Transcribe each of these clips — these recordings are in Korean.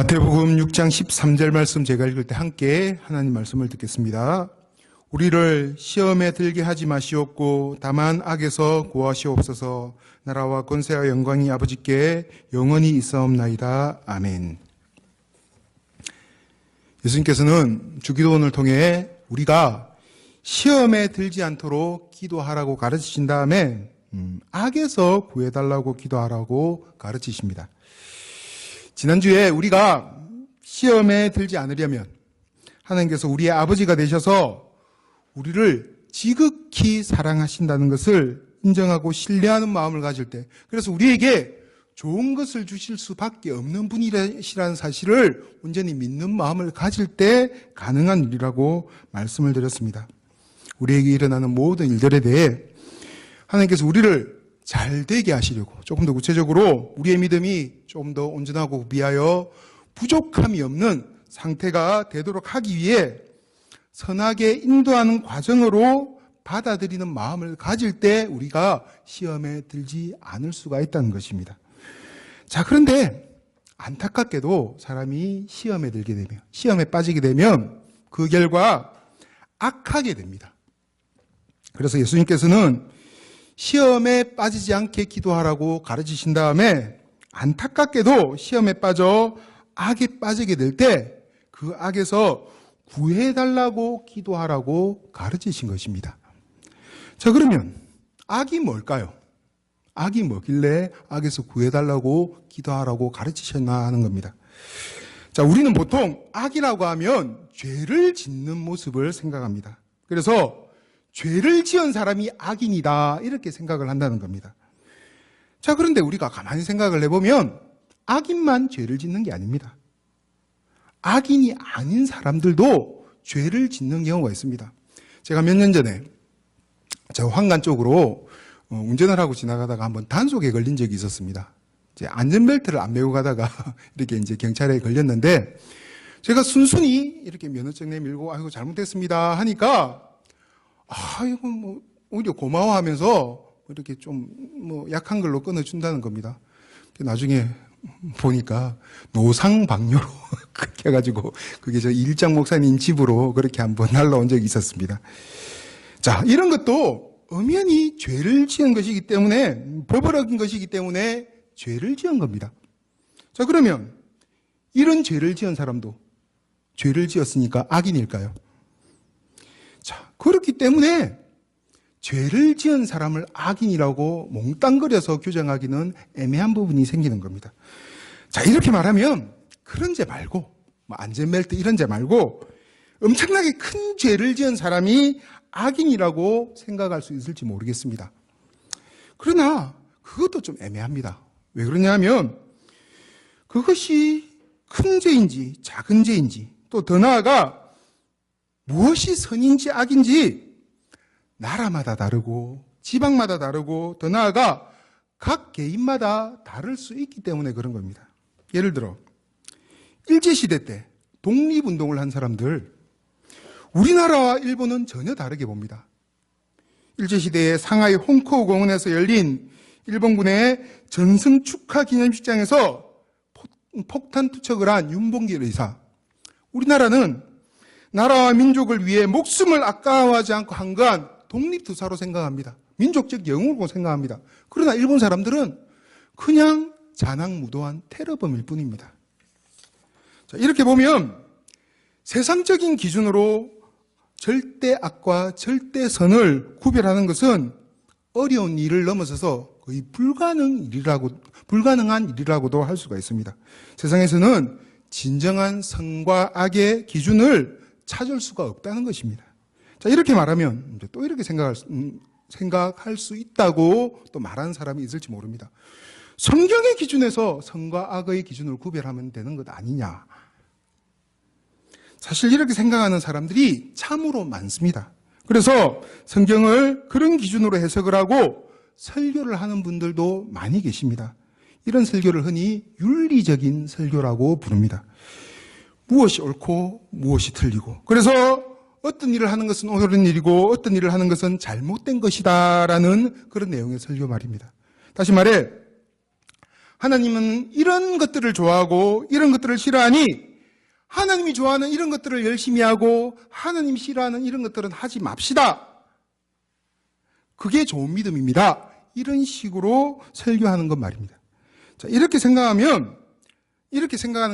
마태복음 6장 13절 말씀 제가 읽을 때 함께 하나님 말씀을 듣겠습니다. 우리를 시험에 들게 하지 마시옵고 다만 악에서 구하시옵소서. 나라와 권세와 영광이 아버지께 영원히 있사옵나이다. 아멘. 예수님께서는 주기도문을 통해 우리가 시험에 들지 않도록 기도하라고 가르치신 다음에 악에서 구해달라고 기도하라고 가르치십니다. 지난주에 우리가 시험에 들지 않으려면 하나님께서 우리의 아버지가 되셔서 우리를 지극히 사랑하신다는 것을 인정하고 신뢰하는 마음을 가질 때, 그래서 우리에게 좋은 것을 주실 수밖에 없는 분이시라는 사실을 온전히 믿는 마음을 가질 때 가능한 일이라고 말씀을 드렸습니다. 우리에게 일어나는 모든 일들에 대해 하나님께서 우리를 잘 되게 하시려고, 조금 더 구체적으로 우리의 믿음이 조금 더 온전하고 비하여 부족함이 없는 상태가 되도록 하기 위해 선하게 인도하는 과정으로 받아들이는 마음을 가질 때 우리가 시험에 들지 않을 수가 있다는 것입니다. 자, 그런데 안타깝게도 사람이 시험에 들게 되면, 시험에 빠지게 되면 그 결과 악하게 됩니다. 그래서 예수님께서는 시험에 빠지지 않게 기도하라고 가르치신 다음에 안타깝게도 시험에 빠져 악에 빠지게 될 때 그 악에서 구해달라고 기도하라고 가르치신 것입니다. 자, 그러면 악이 뭘까요? 악이 뭐길래 악에서 구해달라고 기도하라고 가르치셨나 하는 겁니다. 자, 우리는 보통 악이라고 하면 죄를 짓는 모습을 생각합니다. 그래서 죄를 지은 사람이 악인이다 이렇게 생각을 한다는 겁니다. 자, 그런데 우리가 가만히 생각을 해보면 악인만 죄를 짓는 게 아닙니다. 악인이 아닌 사람들도 죄를 짓는 경우가 있습니다. 제가 몇 년 전에 저 황간 쪽으로 운전을 하고 지나가다가 한번 단속에 걸린 적이 있었습니다. 이제 안전벨트를 안 매고 가다가 이렇게 이제 경찰에 걸렸는데 제가 순순히 이렇게 면허증 내밀고 아이고 잘못했습니다 하니까 이거 뭐 오히려 고마워하면서 이렇게 좀 뭐 약한 걸로 끊어준다는 겁니다. 나중에 보니까 노상방뇨로 그렇게 해가지고 그게 저 일장 목사님 집으로 그렇게 한번 날라온 적이 있었습니다. 자, 이런 것도 엄연히 죄를 지은 것이기 때문에, 법을 어긴 것이기 때문에 죄를 지은 겁니다. 자, 그러면 이런 죄를 지은 사람도 죄를 지었으니까 악인일까요? 자, 그렇기 때문에 죄를 지은 사람을 악인이라고 몽땅거려서 규정하기는 애매한 부분이 생기는 겁니다. 자, 이렇게 말하면 그런 죄 말고, 안전벨트 이런 죄 말고 엄청나게 큰 죄를 지은 사람이 악인이라고 생각할 수 있을지 모르겠습니다. 그러나 그것도 좀 애매합니다. 왜 그러냐면 그것이 큰 죄인지 작은 죄인지, 또 더 나아가 무엇이 선인지 악인지 나라마다 다르고 지방마다 다르고 더 나아가 각 개인마다 다를 수 있기 때문에 그런 겁니다. 예를 들어 일제시대 때 독립운동을 한 사람들, 우리나라와 일본은 전혀 다르게 봅니다. 일제시대에 상하이 홍커우 공원에서 열린 일본군의 전승 축하 기념식장에서 폭탄 투척을 한 윤봉길 의사, 우리나라는 나라와 민족을 위해 목숨을 아까워하지 않고 한거한 독립투사로 생각합니다. 민족적 영웅으로 생각합니다. 그러나 일본 사람들은 그냥 잔악무도한 테러범일 뿐입니다. 자, 이렇게 보면 세상적인 기준으로 절대 악과 절대 선을 구별하는 것은 어려운 일을 넘어서서 거의 불가능한 일이라고도 할 수가 있습니다. 세상에서는 진정한 선과 악의 기준을 찾을 수가 없다는 것입니다. 자, 이렇게 말하면 또 이렇게 생각할 수 있다고 또 말하는 사람이 있을지 모릅니다. 성경의 기준에서 선과 악의 기준을 구별하면 되는 것 아니냐. 사실 이렇게 생각하는 사람들이 참으로 많습니다. 그래서 성경을 그런 기준으로 해석을 하고 설교를 하는 분들도 많이 계십니다. 이런 설교를 흔히 윤리적인 설교라고 부릅니다. 무엇이 옳고 무엇이 틀리고, 그래서 어떤 일을 하는 것은 옳은 일이고 어떤 일을 하는 것은 잘못된 것이다라는 그런 내용의 설교 말입니다. 다시 말해 하나님은 이런 것들을 좋아하고 이런 것들을 싫어하니 하나님이 좋아하는 이런 것들을 열심히 하고 하나님이 싫어하는 이런 것들은 하지 맙시다. 그게 좋은 믿음입니다. 이런 식으로 설교하는 것 말입니다. 자, 이렇게 생각하는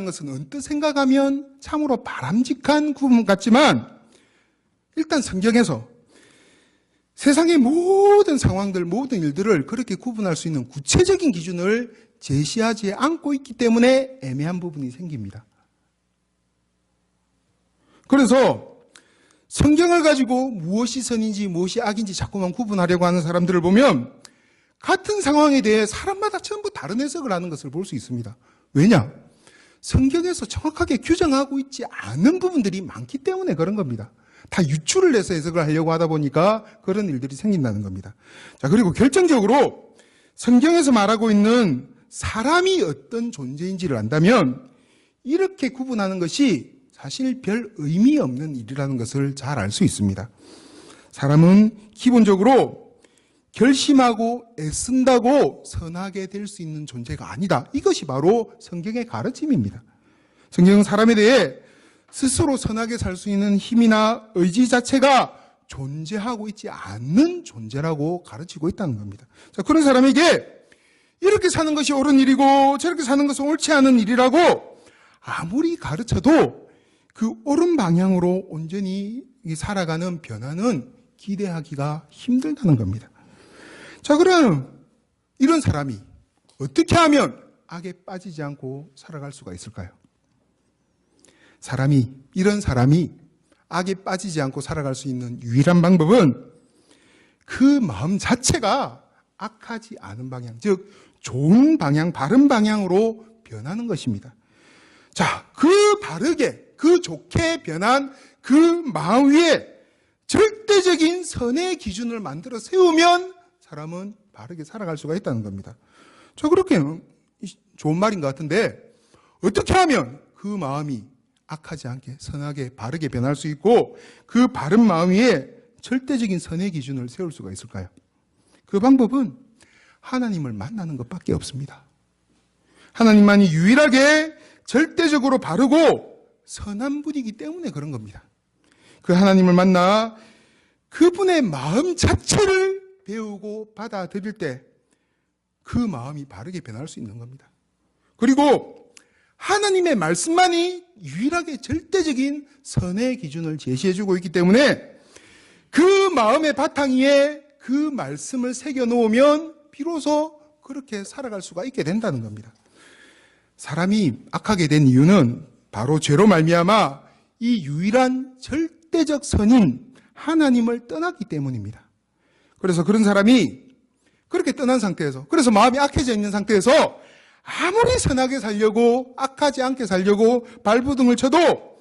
것은 언뜻 생각하면 참으로 바람직한 구분 같지만 일단 성경에서 세상의 모든 상황들, 모든 일들을 그렇게 구분할 수 있는 구체적인 기준을 제시하지 않고 있기 때문에 애매한 부분이 생깁니다. 그래서 성경을 가지고 무엇이 선인지 무엇이 악인지 자꾸만 구분하려고 하는 사람들을 보면 같은 상황에 대해 사람마다 전부 다른 해석을 하는 것을 볼 수 있습니다. 왜냐? 성경에서 정확하게 규정하고 있지 않은 부분들이 많기 때문에 그런 겁니다. 다 유추를 해서 해석을 하려고 하다 보니까 그런 일들이 생긴다는 겁니다. 자, 그리고 결정적으로 성경에서 말하고 있는 사람이 어떤 존재인지를 안다면 이렇게 구분하는 것이 사실 별 의미 없는 일이라는 것을 잘 알 수 있습니다. 사람은 기본적으로 결심하고 애쓴다고 선하게 될 수 있는 존재가 아니다. 이것이 바로 성경의 가르침입니다. 성경은 사람에 대해 스스로 선하게 살 수 있는 힘이나 의지 자체가 존재하고 있지 않는 존재라고 가르치고 있다는 겁니다. 자, 그런 사람에게 이렇게 사는 것이 옳은 일이고 저렇게 사는 것은 옳지 않은 일이라고 아무리 가르쳐도 그 옳은 방향으로 온전히 살아가는 변화는 기대하기가 힘들다는 겁니다. 자, 그럼 이런 사람이 어떻게 하면 악에 빠지지 않고 살아갈 수가 있을까요? 이런 사람이 악에 빠지지 않고 살아갈 수 있는 유일한 방법은 그 마음 자체가 악하지 않은 방향, 즉 좋은 방향, 바른 방향으로 변하는 것입니다. 자, 그 바르게, 그 좋게 변한 그 마음 위에 절대적인 선의 기준을 만들어 세우면 사람은 바르게 살아갈 수가 있다는 겁니다. 자, 그렇게 좋은 말인 것 같은데 어떻게 하면 그 마음이 악하지 않게 선하게 바르게 변할 수 있고 그 바른 마음 위에 절대적인 선의 기준을 세울 수가 있을까요? 그 방법은 하나님을 만나는 것밖에 없습니다. 하나님만이 유일하게 절대적으로 바르고 선한 분이기 때문에 그런 겁니다. 그 하나님을 만나 그분의 마음 자체를 배우고 받아들일 때 그 마음이 바르게 변할 수 있는 겁니다. 그리고 하나님의 말씀만이 유일하게 절대적인 선의 기준을 제시해주고 있기 때문에 그 마음의 바탕 위에 그 말씀을 새겨놓으면 비로소 그렇게 살아갈 수가 있게 된다는 겁니다. 사람이 악하게 된 이유는 바로 죄로 말미암아 이 유일한 절대적 선인 하나님을 떠났기 때문입니다. 그래서 그런 사람이 그렇게 떠난 상태에서, 그래서 마음이 악해져 있는 상태에서 아무리 선하게 살려고 악하지 않게 살려고 발부둥을 쳐도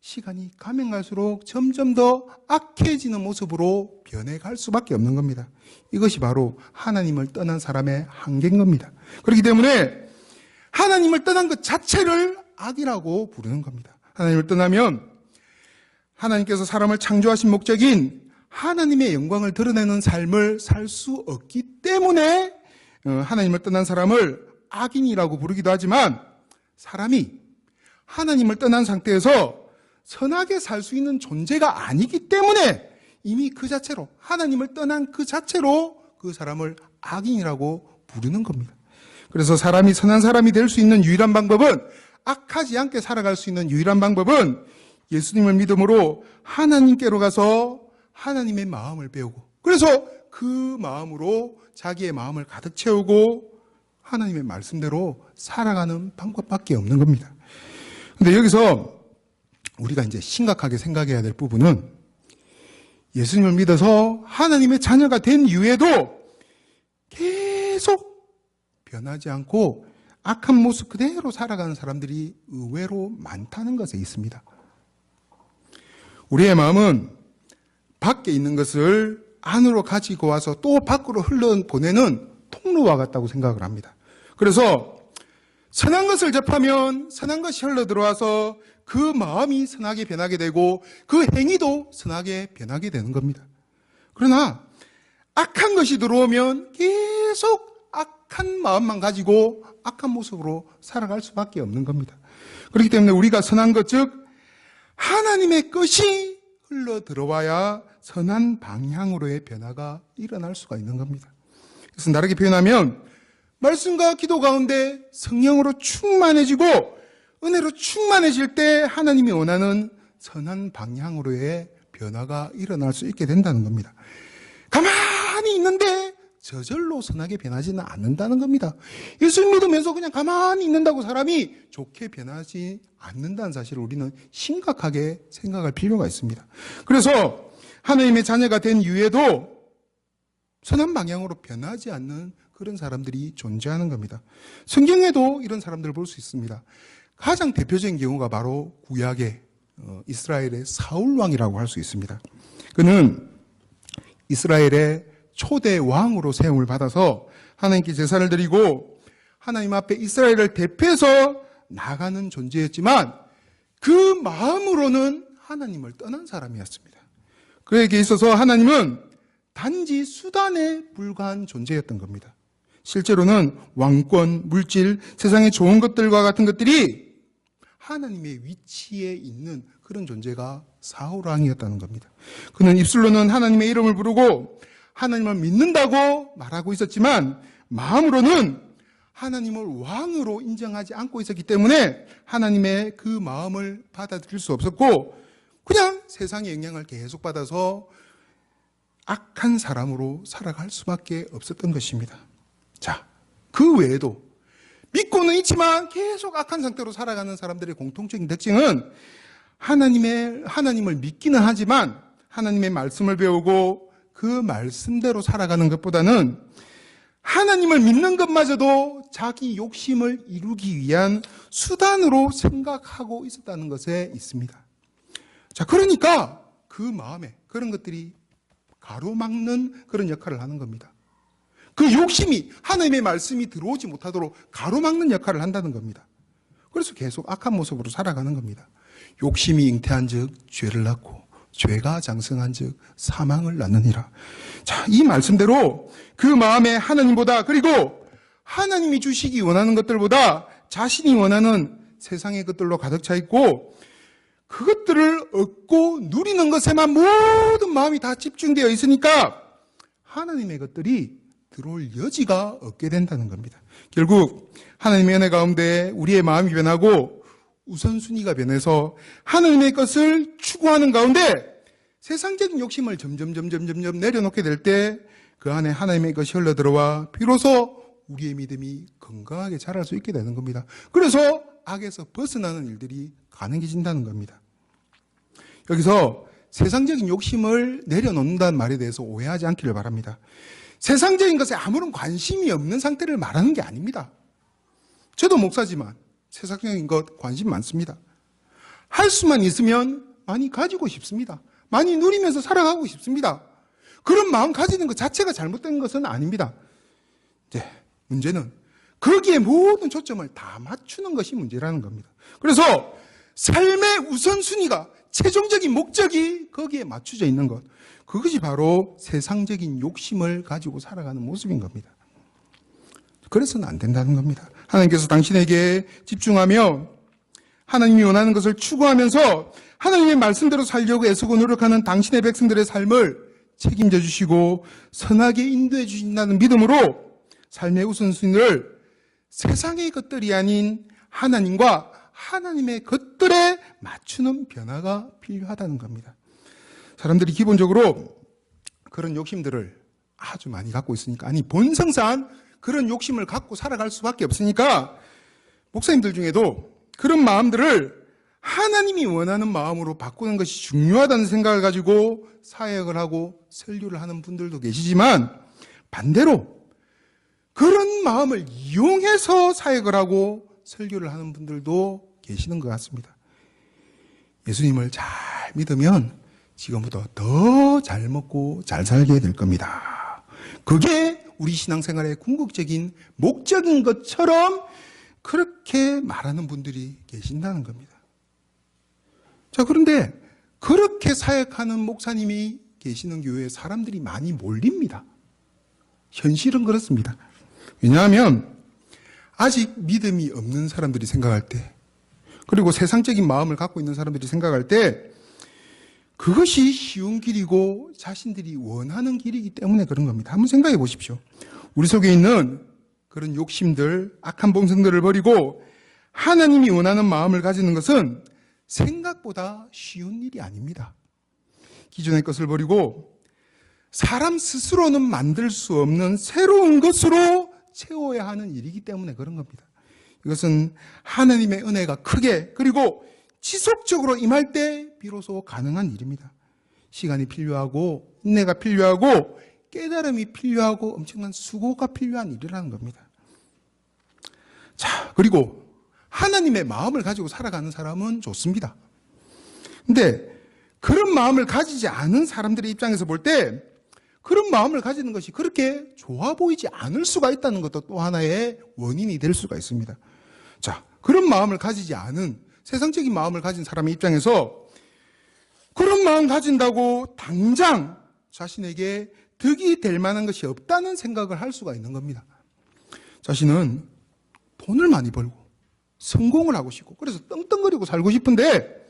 시간이 가면 갈수록 점점 더 악해지는 모습으로 변해갈 수밖에 없는 겁니다. 이것이 바로 하나님을 떠난 사람의 한계인 겁니다. 그렇기 때문에 하나님을 떠난 것 자체를 악이라고 부르는 겁니다. 하나님을 떠나면 하나님께서 사람을 창조하신 목적인 하나님의 영광을 드러내는 삶을 살 수 없기 때문에 하나님을 떠난 사람을 악인이라고 부르기도 하지만 사람이 하나님을 떠난 상태에서 선하게 살 수 있는 존재가 아니기 때문에 이미 그 자체로 하나님을 떠난 그 자체로 그 사람을 악인이라고 부르는 겁니다. 그래서 사람이 선한 사람이 될 수 있는 유일한 방법은 악하지 않게 살아갈 수 있는 유일한 방법은 예수님을 믿음으로 하나님께로 가서 하나님의 마음을 배우고 그래서 그 마음으로 자기의 마음을 가득 채우고 하나님의 말씀대로 살아가는 방법밖에 없는 겁니다. 근데 여기서 우리가 이제 심각하게 생각해야 될 부분은 예수님을 믿어서 하나님의 자녀가 된 이후에도 계속 변하지 않고 악한 모습 그대로 살아가는 사람들이 의외로 많다는 것에 있습니다. 우리의 마음은 밖에 있는 것을 안으로 가지고 와서 또 밖으로 흘러보내는 통로와 같다고 생각을 합니다. 그래서 선한 것을 접하면 선한 것이 흘러들어와서 그 마음이 선하게 변하게 되고 그 행위도 선하게 변하게 되는 겁니다. 그러나 악한 것이 들어오면 계속 악한 마음만 가지고 악한 모습으로 살아갈 수밖에 없는 겁니다. 그렇기 때문에 우리가 선한 것, 즉 하나님의 것이 흘러 들어와야 선한 방향으로의 변화가 일어날 수가 있는 겁니다. 그래서 다르게 표현하면 말씀과 기도 가운데 성령으로 충만해지고 은혜로 충만해질 때 하나님이 원하는 선한 방향으로의 변화가 일어날 수 있게 된다는 겁니다. 가만히 있는데 저절로 선하게 변하지는 않는다는 겁니다. 예수 믿으면서 그냥 가만히 있는다고 사람이 좋게 변하지 않는다는 사실을 우리는 심각하게 생각할 필요가 있습니다. 그래서 하나님의 자녀가 된 이후에도 선한 방향으로 변하지 않는 그런 사람들이 존재하는 겁니다. 성경에도 이런 사람들을 볼 수 있습니다. 가장 대표적인 경우가 바로 구약의 이스라엘의 사울 왕이라고 할 수 있습니다. 그는 이스라엘의 초대 왕으로 세움을 받아서 하나님께 제사를 드리고 하나님 앞에 이스라엘을 대표해서 나가는 존재였지만 그 마음으로는 하나님을 떠난 사람이었습니다. 그에게 있어서 하나님은 단지 수단에 불과한 존재였던 겁니다. 실제로는 왕권, 물질, 세상의 좋은 것들과 같은 것들이 하나님의 위치에 있는 그런 존재가 사울 왕이었다는 겁니다. 그는 입술로는 하나님의 이름을 부르고 하나님을 믿는다고 말하고 있었지만 마음으로는 하나님을 왕으로 인정하지 않고 있었기 때문에 하나님의 그 마음을 받아들일 수 없었고 그냥 세상의 영향을 계속 받아서 악한 사람으로 살아갈 수밖에 없었던 것입니다. 자, 그 외에도 믿고는 있지만 계속 악한 상태로 살아가는 사람들의 공통적인 특징은 하나님을 믿기는 하지만 하나님의 말씀을 배우고 그 말씀대로 살아가는 것보다는 하나님을 믿는 것마저도 자기 욕심을 이루기 위한 수단으로 생각하고 있었다는 것에 있습니다. 자, 그러니까 그 마음에 그런 것들이 가로막는 그런 역할을 하는 겁니다. 그 욕심이 하나님의 말씀이 들어오지 못하도록 가로막는 역할을 한다는 겁니다. 그래서 계속 악한 모습으로 살아가는 겁니다. 욕심이 잉태한 즉 죄를 낳고 죄가 장성한 즉 사망을 낳느니라. 자, 이 말씀대로 그 마음에 하나님보다 그리고 하나님이 주시기 원하는 것들보다 자신이 원하는 세상의 것들로 가득 차 있고 그것들을 얻고 누리는 것에만 모든 마음이 다 집중되어 있으니까 하나님의 것들이 들어올 여지가 없게 된다는 겁니다. 결국 하나님의 은혜 가운데 우리의 마음이 변하고 우선순위가 변해서 하나님의 것을 추구하는 가운데 세상적인 욕심을 점점 내려놓게 될 때 그 안에 하나님의 것이 흘러들어와 비로소 우리의 믿음이 건강하게 자랄 수 있게 되는 겁니다. 그래서 악에서 벗어나는 일들이 가능해진다는 겁니다. 여기서 세상적인 욕심을 내려놓는다는 말에 대해서 오해하지 않기를 바랍니다. 세상적인 것에 아무런 관심이 없는 상태를 말하는 게 아닙니다. 저도 목사지만 세상적인 것 관심 많습니다. 할 수만 있으면 많이 가지고 싶습니다. 많이 누리면서 살아가고 싶습니다. 그런 마음 가지는 것 자체가 잘못된 것은 아닙니다. 이제 문제는 거기에 모든 초점을 다 맞추는 것이 문제라는 겁니다. 그래서 삶의 우선순위가 최종적인 목적이 거기에 맞춰져 있는 것, 그것이 바로 세상적인 욕심을 가지고 살아가는 모습인 겁니다. 그래서는 안 된다는 겁니다. 하나님께서 당신에게 집중하며 하나님이 원하는 것을 추구하면서 하나님의 말씀대로 살려고 애쓰고 노력하는 당신의 백성들의 삶을 책임져 주시고 선하게 인도해 주신다는 믿음으로 삶의 우선순위를 세상의 것들이 아닌 하나님과 하나님의 것들에 맞추는 변화가 필요하다는 겁니다. 사람들이 기본적으로 그런 욕심들을 아주 많이 갖고 있으니까, 아니 본성상 그런 욕심을 갖고 살아갈 수밖에 없으니까 목사님들 중에도 그런 마음들을 하나님이 원하는 마음으로 바꾸는 것이 중요하다는 생각을 가지고 사역을 하고 설교를 하는 분들도 계시지만 반대로 그런 마음을 이용해서 사역을 하고 설교를 하는 분들도 계시는 것 같습니다. 예수님을 잘 믿으면 지금부터 더 잘 먹고 잘 살게 될 겁니다. 그게 우리 신앙생활의 궁극적인 목적인 것처럼 그렇게 말하는 분들이 계신다는 겁니다. 자, 그런데 그렇게 사역하는 목사님이 계시는 교회에 사람들이 많이 몰립니다. 현실은 그렇습니다. 왜냐하면 아직 믿음이 없는 사람들이 생각할 때, 그리고 세상적인 마음을 갖고 있는 사람들이 생각할 때 그것이 쉬운 길이고 자신들이 원하는 길이기 때문에 그런 겁니다. 한번 생각해 보십시오. 우리 속에 있는 그런 욕심들, 악한 본성들을 버리고 하나님이 원하는 마음을 가지는 것은 생각보다 쉬운 일이 아닙니다. 기존의 것을 버리고 사람 스스로는 만들 수 없는 새로운 것으로 채워야 하는 일이기 때문에 그런 겁니다. 이것은 하나님의 은혜가 크게 그리고 지속적으로 임할 때 비로소 가능한 일입니다. 시간이 필요하고 인내가 필요하고 깨달음이 필요하고 엄청난 수고가 필요한 일이라는 겁니다. 자, 그리고 하나님의 마음을 가지고 살아가는 사람은 좋습니다. 근데 그런 마음을 가지지 않은 사람들의 입장에서 볼 때 그런 마음을 가지는 것이 그렇게 좋아 보이지 않을 수가 있다는 것도 또 하나의 원인이 될 수가 있습니다. 자, 그런 마음을 가지지 않은 세상적인 마음을 가진 사람의 입장에서 그런 마음 가진다고 당장 자신에게 득이 될 만한 것이 없다는 생각을 할 수가 있는 겁니다. 자신은 돈을 많이 벌고 성공을 하고 싶고 그래서 떵떵거리고 살고 싶은데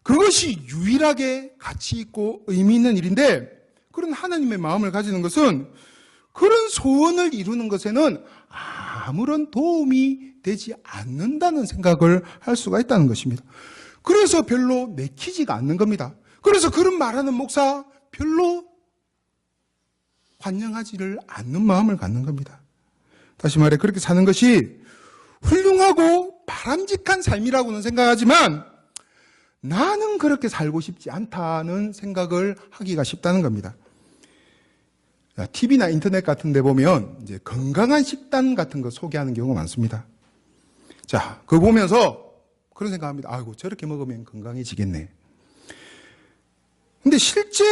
그것이 유일하게 가치 있고 의미 있는 일인데 그런 하나님의 마음을 가지는 것은 그런 소원을 이루는 것에는 아무런 도움이 되지 않는다는 생각을 할 수가 있다는 것입니다. 그래서 별로 내키지가 않는 겁니다. 그래서 그런 말하는 목사 별로 환영하지를 않는 마음을 갖는 겁니다. 다시 말해 그렇게 사는 것이 훌륭하고 바람직한 삶이라고는 생각하지만 나는 그렇게 살고 싶지 않다는 생각을 하기가 쉽다는 겁니다. TV나 인터넷 같은 데 보면 이제 건강한 식단 같은 거 소개하는 경우가 많습니다. 자, 그거 보면서 그런 생각합니다. 아이고, 저렇게 먹으면 건강해지겠네. 근데 실제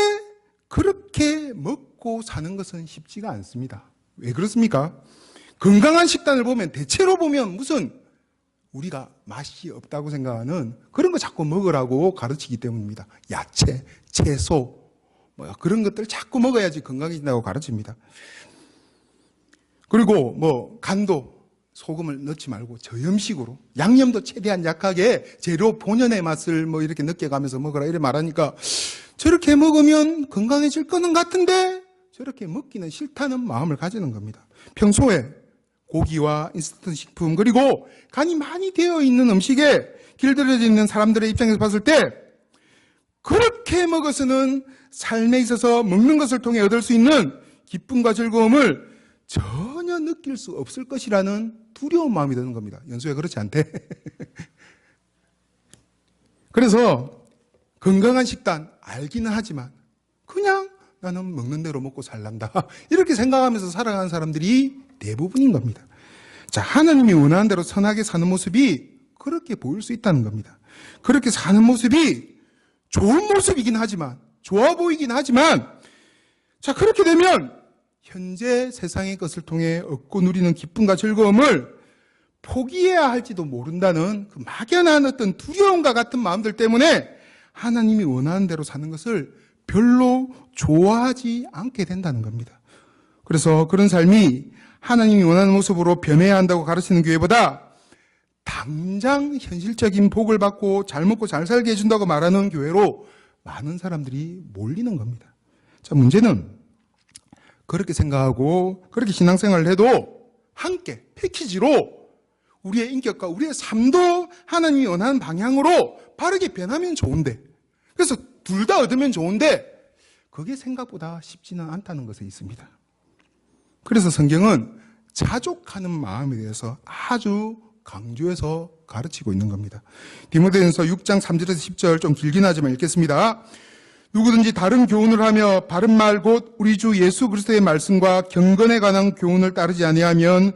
그렇게 먹고 사는 것은 쉽지가 않습니다. 왜 그렇습니까? 건강한 식단을 보면 대체로 보면 무슨 우리가 맛이 없다고 생각하는 그런 거 자꾸 먹으라고 가르치기 때문입니다. 야채, 채소, 그런 것들 자꾸 먹어야지 건강해진다고 가르칩니다. 그리고 간도 소금을 넣지 말고 저염식으로 양념도 최대한 약하게 재료 본연의 맛을 이렇게 느껴가면서 먹으라 이래 말하니까 저렇게 먹으면 건강해질 거는 같은데 저렇게 먹기는 싫다는 마음을 가지는 겁니다. 평소에 고기와 인스턴트 식품 그리고 간이 많이 되어 있는 음식에 길들여져 있는 사람들의 입장에서 봤을 때 그렇게 먹어서는 삶에 있어서 먹는 것을 통해 얻을 수 있는 기쁨과 즐거움을 전혀 느낄 수 없을 것이라는 두려운 마음이 드는 겁니다. 연수야 그렇지 않대? 그래서 건강한 식단 알기는 하지만 그냥 나는 먹는 대로 먹고 살란다 이렇게 생각하면서 살아가는 사람들이 대부분인 겁니다. 자, 하나님이 원하는 대로 선하게 사는 모습이 그렇게 보일 수 있다는 겁니다. 그렇게 사는 모습이 좋은 모습이긴 하지만 좋아 보이긴 하지만 자, 그렇게 되면 현재 세상의 것을 통해 얻고 누리는 기쁨과 즐거움을 포기해야 할지도 모른다는 그 막연한 어떤 두려움과 같은 마음들 때문에 하나님이 원하는 대로 사는 것을 별로 좋아하지 않게 된다는 겁니다. 그래서 그런 삶이 하나님이 원하는 모습으로 변해야 한다고 가르치는 교회보다 당장 현실적인 복을 받고 잘 먹고 잘 살게 해준다고 말하는 교회로 많은 사람들이 몰리는 겁니다. 자, 문제는 그렇게 생각하고 그렇게 신앙생활을 해도 함께 패키지로 우리의 인격과 우리의 삶도 하나님이 원하는 방향으로 바르게 변하면 좋은데 그래서 둘 다 얻으면 좋은데 그게 생각보다 쉽지는 않다는 것에 있습니다. 그래서 성경은 자족하는 마음에 대해서 아주 강조해서 가르치고 있는 겁니다. 디모데전서 6장 3절에서 10절 좀 길긴 하지만 읽겠습니다. 누구든지 다른 교훈을 하며 바른 말 곧 우리 주 예수 그리스도의 말씀과 경건에 관한 교훈을 따르지 아니하면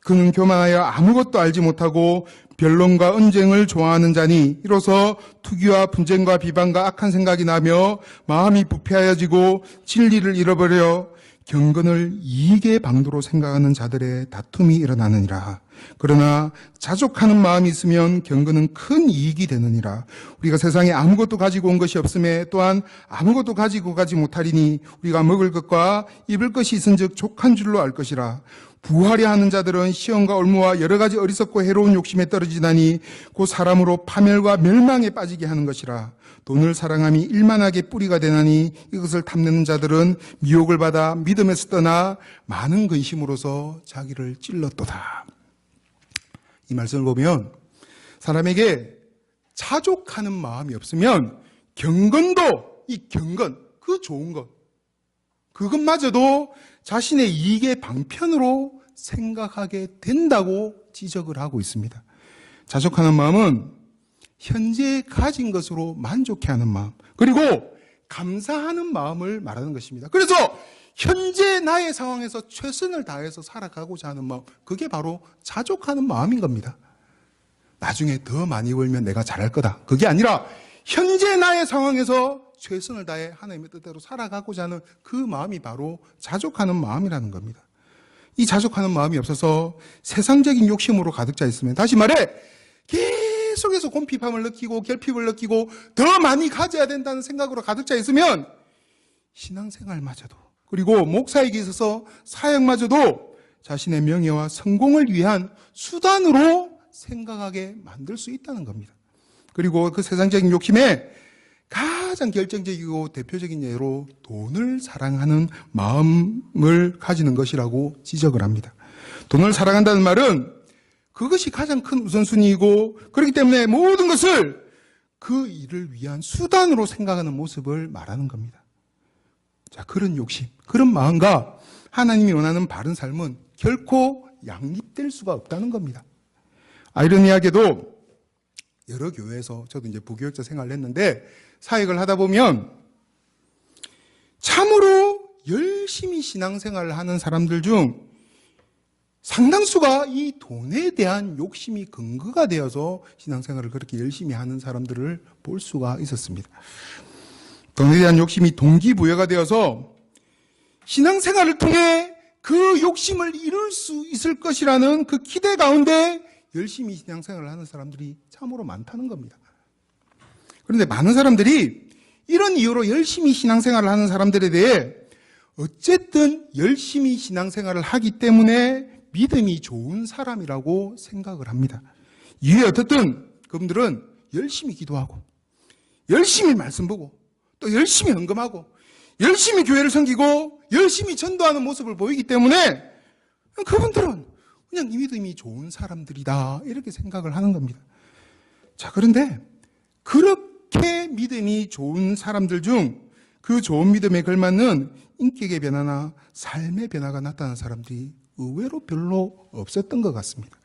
그는 교만하여 아무것도 알지 못하고 변론과 언쟁을 좋아하는 자니 이로써 투기와 분쟁과 비방과 악한 생각이 나며 마음이 부패하여지고 진리를 잃어버려 경건을 이익의 방도로 생각하는 자들의 다툼이 일어나느니라. 그러나 자족하는 마음이 있으면 경건은 큰 이익이 되느니라. 우리가 세상에 아무것도 가지고 온 것이 없음에 또한 아무것도 가지고 가지 못하리니 우리가 먹을 것과 입을 것이 있은즉 족한 줄로 알 것이라. 부하려 하는 자들은 시험과 올무와 여러 가지 어리석고 해로운 욕심에 떨어지다니 곧 사람으로 파멸과 멸망에 빠지게 하는 것이라. 돈을 사랑함이 일만하게 뿌리가 되나니 이것을 탐내는 자들은 미혹을 받아 믿음에서 떠나 많은 근심으로서 자기를 찔렀도다. 이 말씀을 보면 사람에게 자족하는 마음이 없으면 경건도, 이 경건, 그 좋은 것, 그것마저도 자신의 이익의 방편으로 생각하게 된다고 지적을 하고 있습니다. 자족하는 마음은 현재 가진 것으로 만족해하는 마음, 그리고 감사하는 마음을 말하는 것입니다. 그래서 현재 나의 상황에서 최선을 다해서 살아가고자 하는 마음, 그게 바로 자족하는 마음인 겁니다. 나중에 더 많이 벌면 내가 잘할 거다, 그게 아니라 현재 나의 상황에서 최선을 다해 하나님의 뜻대로 살아가고자 하는 그 마음이 바로 자족하는 마음이라는 겁니다. 이 자족하는 마음이 없어서 세상적인 욕심으로 가득 차 있으면, 다시 말해 계속해서 곰핍함을 느끼고 결핍을 느끼고 더 많이 가져야 된다는 생각으로 가득 차 있으면 신앙생활마저도, 그리고 목사에게 있어서 사역마저도 자신의 명예와 성공을 위한 수단으로 생각하게 만들 수 있다는 겁니다. 그리고 그 세상적인 욕심에 가장 결정적이고 대표적인 예로 돈을 사랑하는 마음을 가지는 것이라고 지적을 합니다. 돈을 사랑한다는 말은 그것이 가장 큰 우선순위이고, 그렇기 때문에 모든 것을 그 일을 위한 수단으로 생각하는 모습을 말하는 겁니다. 자, 그런 욕심, 그런 마음과 하나님이 원하는 바른 삶은 결코 양립될 수가 없다는 겁니다. 아이러니하게도 여러 교회에서, 저도 이제 부교육자 생활을 했는데 사역을 하다 보면 참으로 열심히 신앙생활을 하는 사람들 중 상당수가 이 돈에 대한 욕심이 근거가 되어서 신앙생활을 그렇게 열심히 하는 사람들을 볼 수가 있었습니다. 돈에 대한 욕심이 동기부여가 되어서 신앙생활을 통해 그 욕심을 이룰 수 있을 것이라는 그 기대 가운데 열심히 신앙생활을 하는 사람들이 참으로 많다는 겁니다. 그런데 많은 사람들이 이런 이유로 열심히 신앙생활을 하는 사람들에 대해 어쨌든 열심히 신앙생활을 하기 때문에 믿음이 좋은 사람이라고 생각을 합니다. 이에 어쨌든 그분들은 열심히 기도하고 열심히 말씀 보고 또 열심히 헌금하고 열심히 교회를 섬기고 열심히 전도하는 모습을 보이기 때문에 그분들은 그냥 이 믿음이 좋은 사람들이다, 이렇게 생각을 하는 겁니다. 자, 그런데 그렇게 믿음이 좋은 사람들 중 그 좋은 믿음에 걸맞는 인격의 변화나 삶의 변화가 나타나는 사람들이 의외로 별로 없었던 것 같습니다.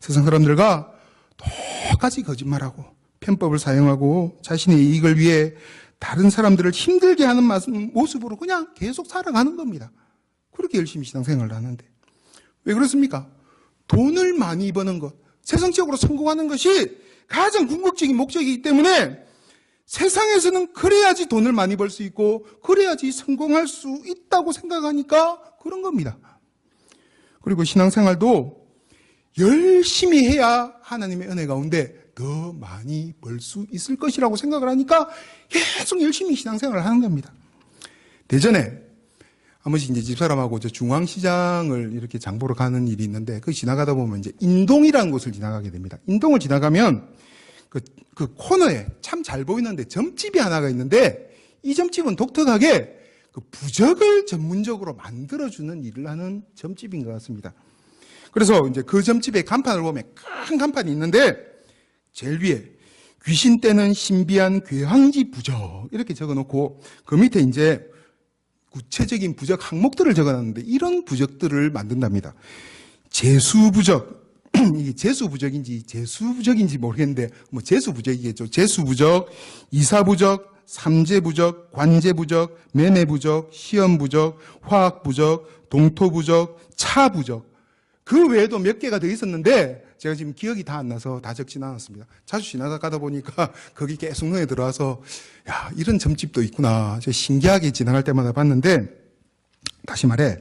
세상 사람들과 똑같이 거짓말하고 편법을 사용하고 자신의 이익을 위해 다른 사람들을 힘들게 하는 모습으로 그냥 계속 살아가는 겁니다. 그렇게 열심히 신앙생활을 하는데 왜 그렇습니까? 돈을 많이 버는 것, 세상적으로 성공하는 것이 가장 궁극적인 목적이기 때문에 세상에서는 그래야지 돈을 많이 벌 수 있고 그래야지 성공할 수 있다고 생각하니까 그런 겁니다. 그리고 신앙생활도 열심히 해야 하나님의 은혜 가운데 더 많이 벌 수 있을 것이라고 생각을 하니까 계속 열심히 신앙생활을 하는 겁니다. 대전에 한 번씩 이제 집사람하고 중앙시장을 이렇게 장보러 가는 일이 있는데, 그 지나가다 보면 이제 인동이라는 곳을 지나가게 됩니다. 인동을 지나가면 그 코너에 참 잘 보이는데 점집이 하나가 있는데, 이 점집은 독특하게 그 부적을 전문적으로 만들어주는 일을 하는 점집인 것 같습니다. 그래서 이제 그 점집의 간판을 보면 큰 간판이 있는데, 제일 위에 귀신 떼는 신비한 괴황지 부적 이렇게 적어놓고 그 밑에 이제 구체적인 부적 항목들을 적어놨는데, 이런 부적들을 만든답니다. 제수부적, 이게 제수부적인지 제수부적인지 모르겠는데 뭐 제수부적이겠죠. 제수부적, 이사부적, 삼재부적, 관재부적, 매매부적, 시험부적, 화학부적, 동토부적, 차부적, 그 외에도 몇 개가 더 있었는데 제가 지금 기억이 다 안 나서 다 적진 않았습니다. 자주 지나가다 보니까 거기 계속 눈에 들어와서 야, 이런 점집도 있구나, 제가 신기하게 지나갈 때마다 봤는데, 다시 말해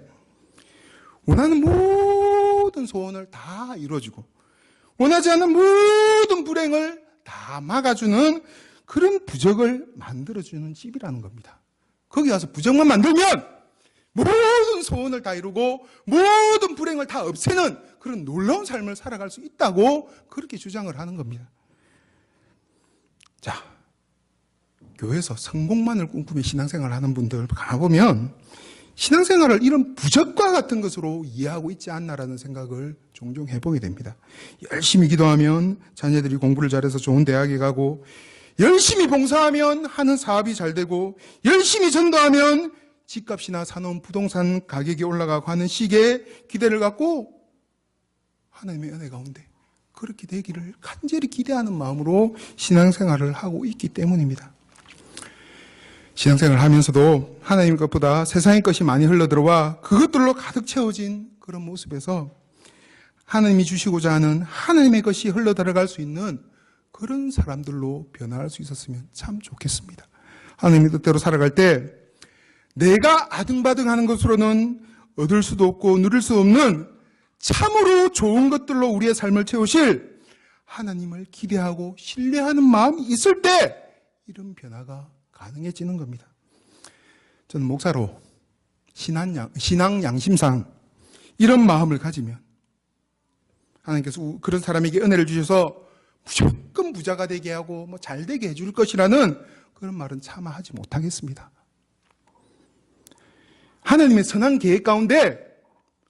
원하는 모든 소원을 다 이루어주고 원하지 않는 모든 불행을 다 막아주는 그런 부적을 만들어주는 집이라는 겁니다. 거기 가서 부적만 만들면 모든 소원을 다 이루고 모든 불행을 다 없애는 그런 놀라운 삶을 살아갈 수 있다고 그렇게 주장을 하는 겁니다. 자, 교회에서 성공만을 꿈꾸며 신앙생활을 하는 분들 가보면 신앙생활을 이런 부적과 같은 것으로 이해하고 있지 않나라는 생각을 종종 해보게 됩니다. 열심히 기도하면 자녀들이 공부를 잘해서 좋은 대학에 가고, 열심히 봉사하면 하는 사업이 잘 되고, 열심히 전도하면 집값이나 사놓은 부동산 가격이 올라가고 하는 식의 기대를 갖고 하나님의 은혜 가운데 그렇게 되기를 간절히 기대하는 마음으로 신앙생활을 하고 있기 때문입니다. 신앙생활을 하면서도 하나님 것보다 세상의 것이 많이 흘러들어와 그것들로 가득 채워진 그런 모습에서 하나님이 주시고자 하는 하나님의 것이 흘러들어갈 수 있는 그런 사람들로 변화할 수 있었으면 참 좋겠습니다. 하나님의 뜻대로 살아갈 때 내가 아등바등하는 것으로는 얻을 수도 없고 누릴 수 없는 참으로 좋은 것들로 우리의 삶을 채우실 하나님을 기대하고 신뢰하는 마음이 있을 때 이런 변화가 가능해지는 겁니다. 저는 목사로 신앙 양심상 이런 마음을 가지면 하나님께서 그런 사람에게 은혜를 주셔서 무조건 부자가 되게 하고 잘 되게 해줄 것이라는 그런 말은 차마 하지 못하겠습니다. 하나님의 선한 계획 가운데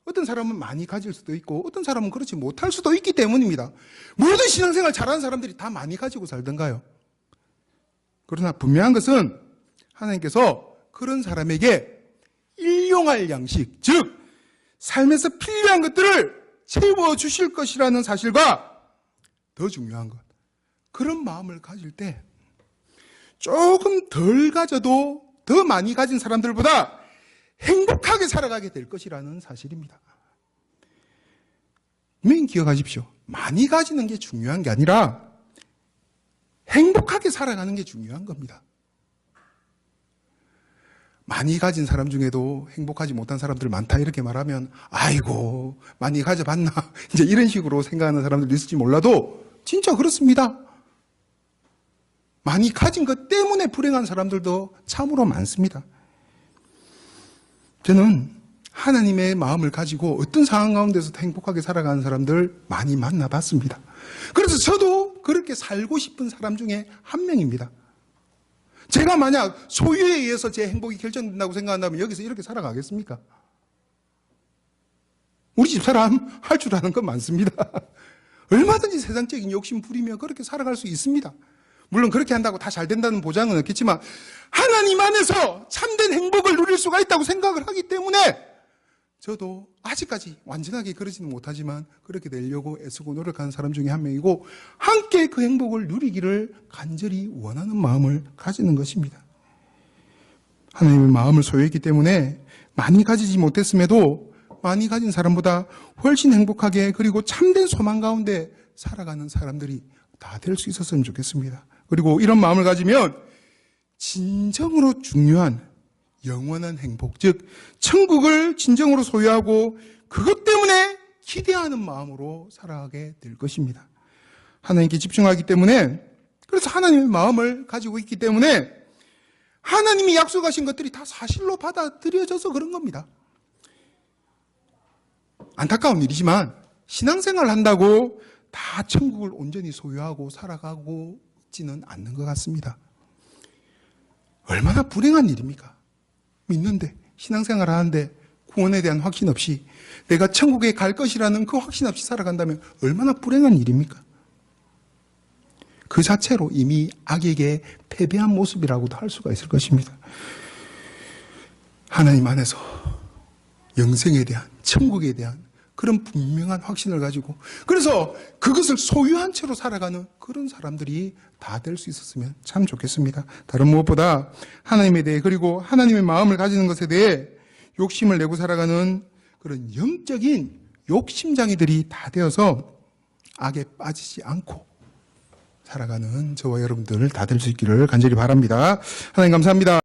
어떤 사람은 많이 가질 수도 있고 어떤 사람은 그렇지 못할 수도 있기 때문입니다. 모든 신앙생활 잘하는 사람들이 다 많이 가지고 살던가요? 그러나 분명한 것은 하나님께서 그런 사람에게 일용할 양식, 즉 삶에서 필요한 것들을 채워주실 것이라는 사실과 더 중요한 것, 그런 마음을 가질 때 조금 덜 가져도 더 많이 가진 사람들보다 행복하게 살아가게 될 것이라는 사실입니다. 분명히 기억하십시오. 많이 가지는 게 중요한 게 아니라 행복하게 살아가는 게 중요한 겁니다. 많이 가진 사람 중에도 행복하지 못한 사람들 많다 이렇게 말하면 아이고 많이 가져봤나 이제 이런 식으로 생각하는 사람들도 있을지 몰라도 진짜 그렇습니다. 많이 가진 것 때문에 불행한 사람들도 참으로 많습니다. 저는 하나님의 마음을 가지고 어떤 상황 가운데서도 행복하게 살아가는 사람들 많이 만나봤습니다. 그래서 저도 그렇게 살고 싶은 사람 중에 한 명입니다. 제가 만약 소유에 의해서 제 행복이 결정된다고 생각한다면 여기서 이렇게 살아가겠습니까? 우리 집사람 할 줄 아는 건 많습니다. 얼마든지 세상적인 욕심 부리며 그렇게 살아갈 수 있습니다. 물론 그렇게 한다고 다 잘 된다는 보장은 없겠지만 하나님 안에서 참된 행복을 누릴 수가 있다고 생각을 하기 때문에 저도 아직까지 완전하게 그러지는 못하지만 그렇게 되려고 애쓰고 노력하는 사람 중에 한 명이고 함께 그 행복을 누리기를 간절히 원하는 마음을 가지는 것입니다. 하나님의 마음을 소유했기 때문에 많이 가지지 못했음에도 많이 가진 사람보다 훨씬 행복하게 그리고 참된 소망 가운데 살아가는 사람들이 다 될 수 있었으면 좋겠습니다. 그리고 이런 마음을 가지면 진정으로 중요한 영원한 행복, 즉 천국을 진정으로 소유하고 그것 때문에 기대하는 마음으로 살아가게 될 것입니다. 하나님께 집중하기 때문에, 그래서 하나님의 마음을 가지고 있기 때문에 하나님이 약속하신 것들이 다 사실로 받아들여져서 그런 겁니다. 안타까운 일이지만 신앙생활을 한다고 다 천국을 온전히 소유하고 살아가고 있지는 않는 것 같습니다. 얼마나 불행한 일입니까? 믿는데, 신앙생활을 하는데 구원에 대한 확신 없이 내가 천국에 갈 것이라는 그 확신 없이 살아간다면 얼마나 불행한 일입니까? 그 자체로 이미 악에게 패배한 모습이라고도 할 수가 있을 것입니다. 하나님 안에서 영생에 대한, 천국에 대한 그런 분명한 확신을 가지고 그래서 그것을 소유한 채로 살아가는 그런 사람들이 다 될 수 있었으면 참 좋겠습니다. 다른 무엇보다 하나님에 대해 그리고 하나님의 마음을 가지는 것에 대해 욕심을 내고 살아가는 그런 영적인 욕심장이들이 다 되어서 악에 빠지지 않고 살아가는 저와 여러분들 다 될 수 있기를 간절히 바랍니다. 하나님 감사합니다.